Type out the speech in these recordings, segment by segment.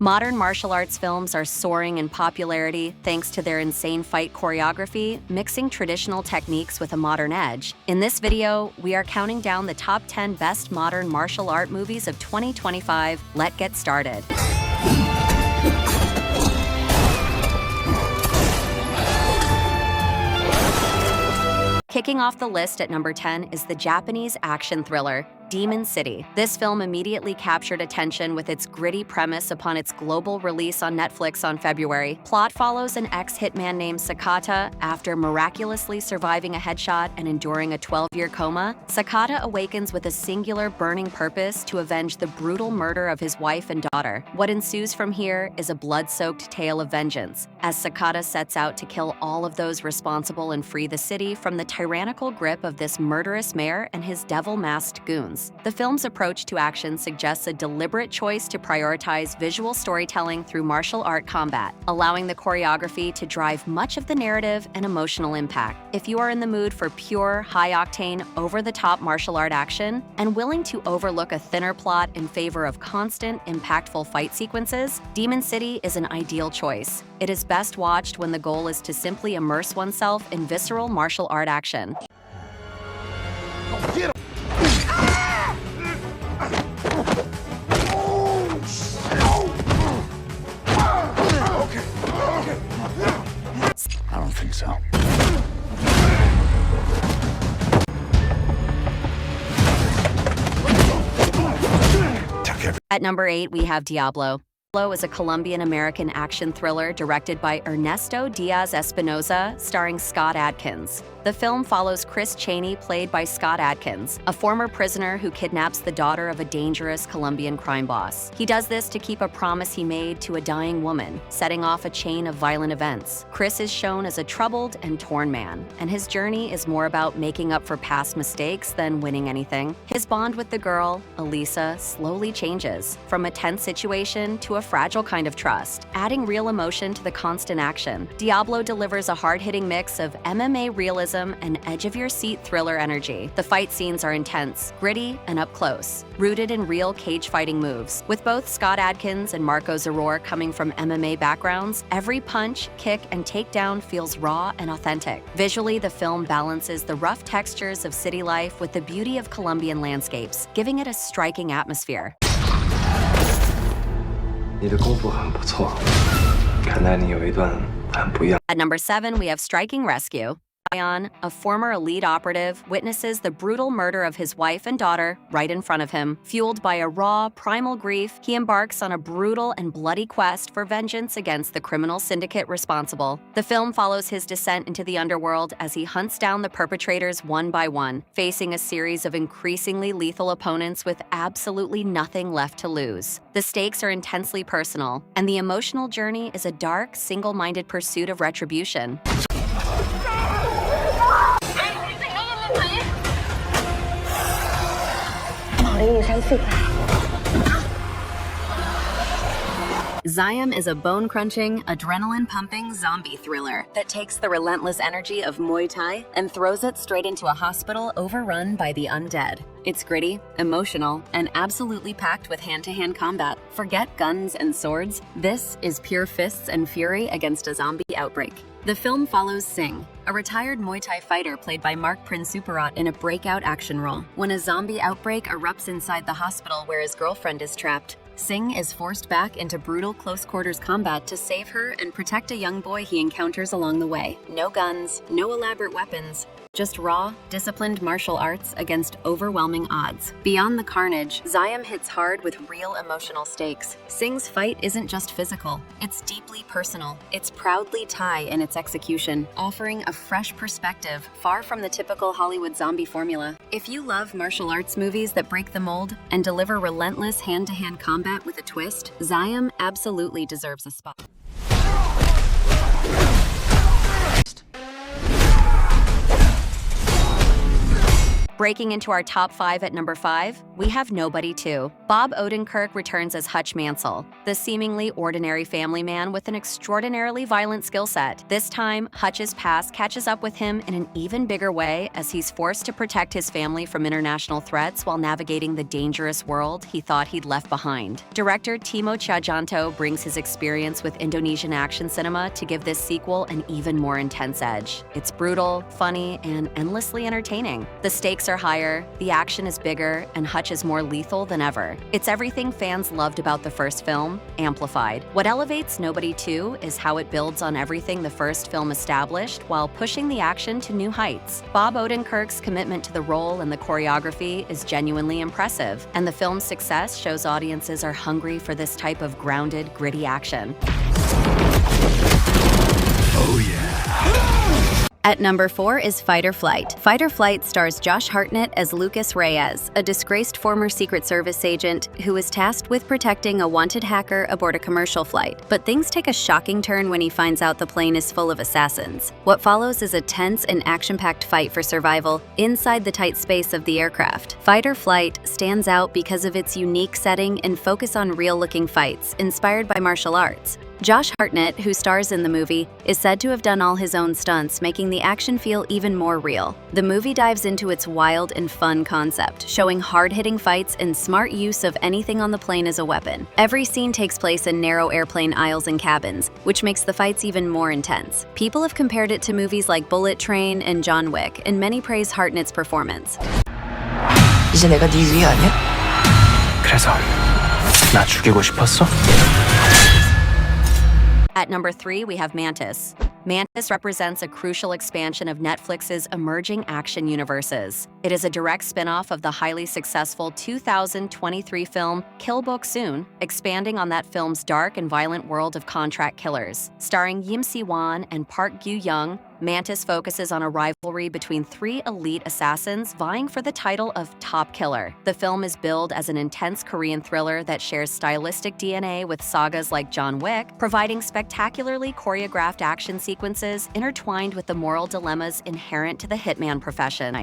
Modern martial arts films are soaring in popularity thanks to their insane fight choreography, mixing traditional techniques with a modern edge. In this video, we are counting down the top 10 best modern martial art movies of 2025. Let's get started. Kicking off the list at number 10 is the Japanese action thriller, Demon City. This film immediately captured attention with its gritty premise upon its global release on Netflix on February. Plot follows an ex-hitman named Sakata. After miraculously surviving a headshot and enduring a 12-year coma, Sakata awakens with a singular burning purpose to avenge the brutal murder of his wife and daughter. What ensues from here is a blood-soaked tale of vengeance, as Sakata sets out to kill all of those responsible and free the city from the tyrannical grip of this murderous mayor and his devil-masked goons. The film's approach to action suggests a deliberate choice to prioritize visual storytelling through martial art combat, allowing the choreography to drive much of the narrative and emotional impact. If you are in the mood for pure, high-octane, over-the-top martial art action and willing to overlook a thinner plot in favor of constant, impactful fight sequences, Demon City is an ideal choice. It is best watched when the goal is to simply immerse oneself in visceral martial art action. Get him! I don't think so. At number 8, we have Diablo. Diablo is a Colombian-American action thriller directed by Ernesto Diaz Espinosa, starring Scott Adkins. The film follows Chris Chaney, played by Scott Adkins, a former prisoner who kidnaps the daughter of a dangerous Colombian crime boss. He does this to keep a promise he made to a dying woman, setting off a chain of violent events. Chris is shown as a troubled and torn man, and his journey is more about making up for past mistakes than winning anything. His bond with the girl, Elisa, slowly changes, from a tense situation to a fragile kind of trust, adding real emotion to the constant action. Diablo delivers a hard-hitting mix of MMA realism and edge-of-your-seat thriller energy. The fight scenes are intense, gritty, and up close, rooted in real cage-fighting moves. With both Scott Adkins and Marco Zaror coming from MMA backgrounds, every punch, kick, and takedown feels raw and authentic. Visually, the film balances the rough textures of city life with the beauty of Colombian landscapes, giving it a striking atmosphere. 你的功夫很不错，看来你有一段很不一样。 At number 7, we have Striking Rescue. Ziam, a former elite operative, witnesses the brutal murder of his wife and daughter right in front of him. Fueled by a raw, primal grief, he embarks on a brutal and bloody quest for vengeance against the criminal syndicate responsible. The film follows his descent into the underworld as he hunts down the perpetrators one by one, facing a series of increasingly lethal opponents with absolutely nothing left to lose. The stakes are intensely personal, and the emotional journey is a dark, single-minded pursuit of retribution. Ziam is a bone-crunching, adrenaline-pumping zombie thriller that takes the relentless energy of Muay Thai and throws it straight into a hospital overrun by the undead. It's gritty, emotional, and absolutely packed with hand-to-hand combat. Forget guns and swords. This is pure fists and fury against a zombie outbreak. The film follows Singh, a retired Muay Thai fighter played by Mark Prince-Superat in a breakout action role. When a zombie outbreak erupts inside the hospital where his girlfriend is trapped, Singh is forced back into brutal close-quarters combat to save her and protect a young boy he encounters along the way. No guns, no elaborate weapons, just raw, disciplined martial arts against overwhelming odds. Beyond the carnage, Ziam hits hard with real emotional stakes. Singh's fight isn't just physical, it's deeply personal. It's proudly Thai in its execution, offering a fresh perspective far from the typical Hollywood zombie formula. If you love martial arts movies that break the mold and deliver relentless hand-to-hand combat with a twist, Ziam absolutely deserves a spot. Breaking into our top 5 at number 5, we have Nobody 2. Bob Odenkirk returns as Hutch Mansell, the seemingly ordinary family man with an extraordinarily violent skill set. This time, Hutch's past catches up with him in an even bigger way as he's forced to protect his family from international threats while navigating the dangerous world he thought he'd left behind. Director Timo Tjahjanto brings his experience with Indonesian action cinema to give this sequel an even more intense edge. It's brutal, funny, and endlessly entertaining. The stakes are higher, the action is bigger, and Hutch is more lethal than ever. It's everything fans loved about the first film, amplified. What elevates Nobody 2 is how it builds on everything the first film established while pushing the action to new heights. Bob Odenkirk's commitment to the role and the choreography is genuinely impressive, and the film's success shows audiences are hungry for this type of grounded, gritty action. Oh yeah. At number 4 is Fight or Flight. Fight or Flight stars Josh Hartnett as Lucas Reyes, a disgraced former Secret Service agent who is tasked with protecting a wanted hacker aboard a commercial flight. But things take a shocking turn when he finds out the plane is full of assassins. What follows is a tense and action-packed fight for survival inside the tight space of the aircraft. Fight or Flight stands out because of its unique setting and focus on real-looking fights inspired by martial arts. Josh Hartnett, who stars in the movie, is said to have done all his own stunts, making the action feel even more real. The movie dives into its wild and fun concept, showing hard-hitting fights and smart use of anything on the plane as a weapon. Every scene takes place in narrow airplane aisles and cabins, which makes the fights even more intense. People have compared it to movies like Bullet Train and John Wick, and many praise Hartnett's performance. 이제 내가 네 위에 아니야? 그래서 나 죽이고 싶었어? At number 3, we have Mantis. Mantis represents a crucial expansion of Netflix's emerging action universes. It is a direct spin-off of the highly successful 2023 film Kill Book Soon, expanding on that film's dark and violent world of contract killers. Starring Yim Si-wan and Park Gyu-young, Mantis focuses on a rivalry between 3 elite assassins vying for the title of top killer. The film is billed as an intense Korean thriller that shares stylistic DNA with sagas like John Wick, providing spectacularly choreographed action sequences intertwined with the moral dilemmas inherent to the hitman profession.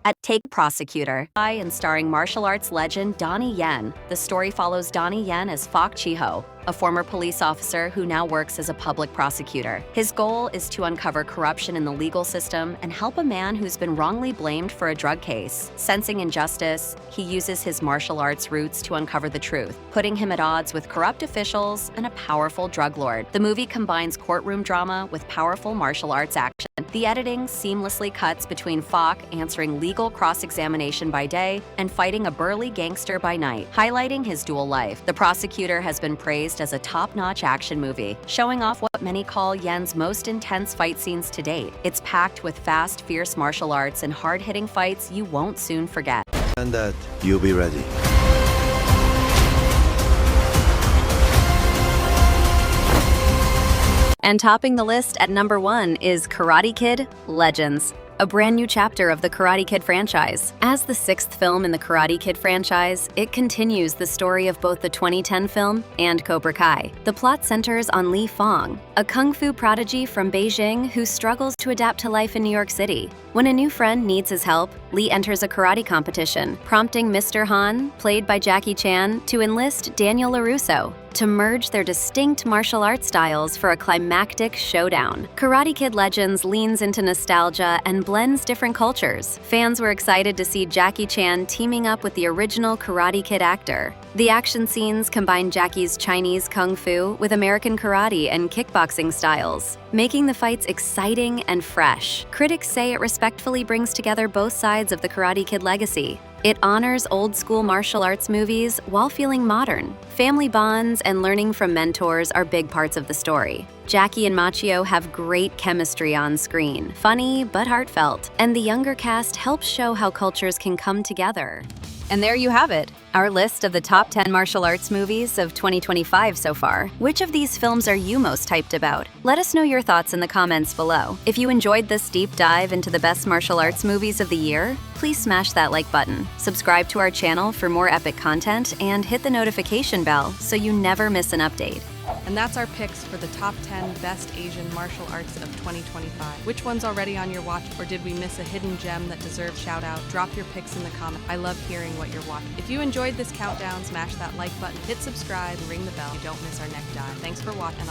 At Take Prosecutor, by and starring martial arts legend Donnie Yen. The story follows Donnie Yen as Fok Chi-ho, a former police officer who now works as a public prosecutor. His goal is to uncover corruption in the legal system and help a man who's been wrongly blamed for a drug case. Sensing injustice, he uses his martial arts roots to uncover the truth, putting him at odds with corrupt officials and a powerful drug lord. The movie combines courtroom drama with powerful martial arts action. The editing seamlessly cuts between Fok answering legal cross-examination by day and fighting a burly gangster by night, highlighting his dual life. The Prosecutor has been praised as a top-notch action movie, showing off what many call Yen's most intense fight scenes to date. It's packed with fast, fierce martial arts and hard-hitting fights you won't soon forget. And that you'll be ready. And topping the list at number 1 is Karate Kid Legends, a brand new chapter of the Karate Kid franchise. As the 6th film in the Karate Kid franchise, it continues the story of both the 2010 film and Cobra Kai. The plot centers on Li Fong, a kung fu prodigy from Beijing who struggles to adapt to life in New York City. When a new friend needs his help, Li enters a karate competition, prompting Mr. Han, played by Jackie Chan, to enlist Daniel LaRusso to merge their distinct martial arts styles for a climactic showdown. Karate Kid Legends leans into nostalgia and blends different cultures. Fans were excited to see Jackie Chan teaming up with the original Karate Kid actor. The action scenes combine Jackie's Chinese kung fu with American karate and kickboxing styles, making the fights exciting and fresh. Critics say it respectfully brings together both sides of the Karate Kid legacy. It honors old-school martial arts movies while feeling modern. Family bonds and learning from mentors are big parts of the story. Jackie and Machio have great chemistry on screen, funny but heartfelt, and the younger cast helps show how cultures can come together. And there you have it, our list of the top 10 martial arts movies of 2025 so far. Which of these films are you most hyped about? Let us know your thoughts in the comments below. If you enjoyed this deep dive into the best martial arts movies of the year, please smash that like button, subscribe to our channel for more epic content, and hit the notification bell so you never miss an update. And that's our picks for the top 10 best Asian martial arts of 2025. Which one's already on your watch, or did we miss a hidden gem that deserves shout out? Drop your picks in the comments. I love hearing what you're watching. If you enjoyed this countdown, smash that like button, hit subscribe, and ring the bell so you don't miss our next dive. Thanks for watching, and I'll